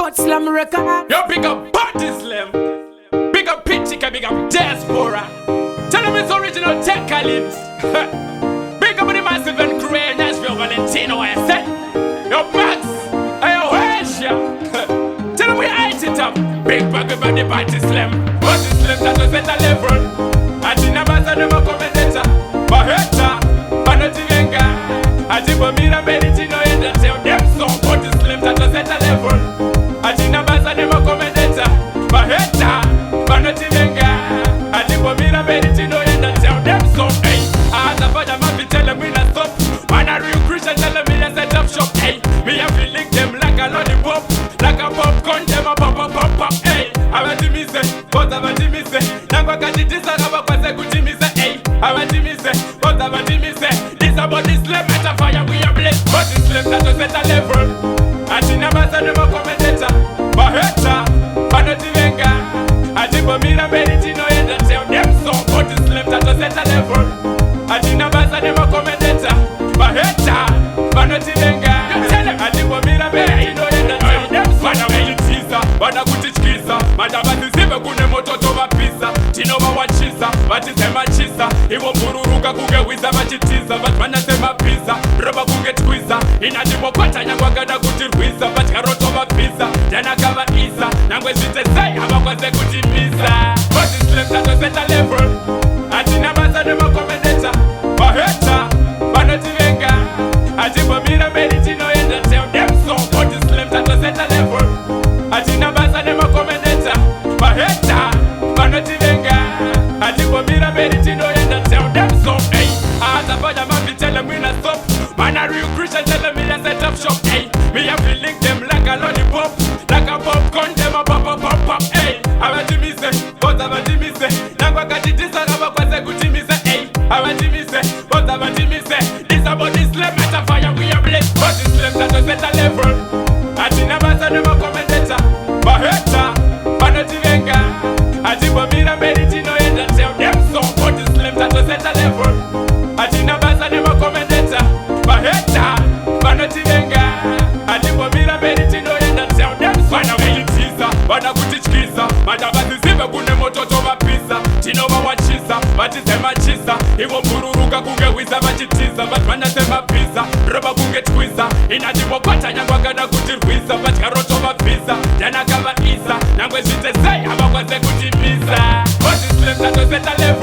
But Slam record. Yo, big up Party Slam. Big up Pitchika, big up Diaspora. Tell them it's original tech lips. Big up the massive and great Nashville Valentino, I said. Yo, Max. Yo, Asia. Tell them we ice it up. Big bag about the Party Slam. Party Slam that was at a level. Ati namaza nema commentator. Baheta. Panoti venga. Ati bomira beritino yenda. Tell them song. Party Slam that was at a level. Ati namaza nema commentator. Baheta. Panoti venga. Ati bomira beritino yenda. Tell them song. Hey. Ata faja mafi tell them we not stop. Man a real Christian tell them we a set up shop. Hey. Me a feel lick them like a lollipop. Like a popcorn them a pop pop pop pop. Hey. Abati mi se. But abati mi se. Nangwa kajitisa kaba kwase kutimisa. Hey. Abati mi se. But abati mi se. This about this slam at a fire we are blessed. But this slam that was at a level. Ati namaza nema commentator. Baheta. Panoti venga. Ati bomira beritino yenda. Tell them song. But this slam that was at a level. Ati namaza nema commentator. Baheta. Panoti venga. Ati bomira beritino yenda. Tell them song. Bana melitiza. Bana kutichkiza. Madabati zive kune mototo vapisa. Tinova wachisa. Vatisema chisa. Iwo mbururuka kugewiza vachitiza. Vatisema pisa. Roba kugetwiza. Inatimokwata nyangwagada kutirwiza. Vatikaroto vapisa. Jana kava isa. Nangwe zitesai. Havakwaze kutimiza. Bati slim tato seta level. Atina basa nema commentator. Baheta. Panoti venga. Ati bomira beritino yenda. Tell them song. Bati slim tato seta level. Atina basa nema commentator. Baheta. Panoti venga. Ati bomira beritino yenda. Tell them song. Hey. Ata faja mafi tell them we not stop. Man a real Christian tell them we a set up shop. Hey. Me a feel lick them like a lollipop. Like a popcorn them a pop pop pop pop. Hey. Abati mi se. But abati mi se. Nangwa kajitisa kaba kwase kutimisa. Hey. Abati mi se. But abati mi se. This about this slam at a fire we are blessed. But this slam that was at a level. Ati nabasa nema commentator. Baheta. Panoti venga. Ati bomira beritino yenda. Tell them song. But this slam that was at a level. Ati nabasa nema commentator. Baheta. Panoti venga. Ati bomira beritino yenda. Tell them song. Bana melitiza. Bana kutichkiza. Madabati zive kune mototo vapisa. Tinova wachisa. Vatisema chisa. Iwo mbururuka kugewiza vachitiza. Vatisema pisa. Roba kugetwiza. Inatimokwata nyangwagada kutirwiza. Vatikaroto vapisa. Jana kava isa. Nangwe zitesai. Havakwaze kutimiza. Bati slim tato seta level.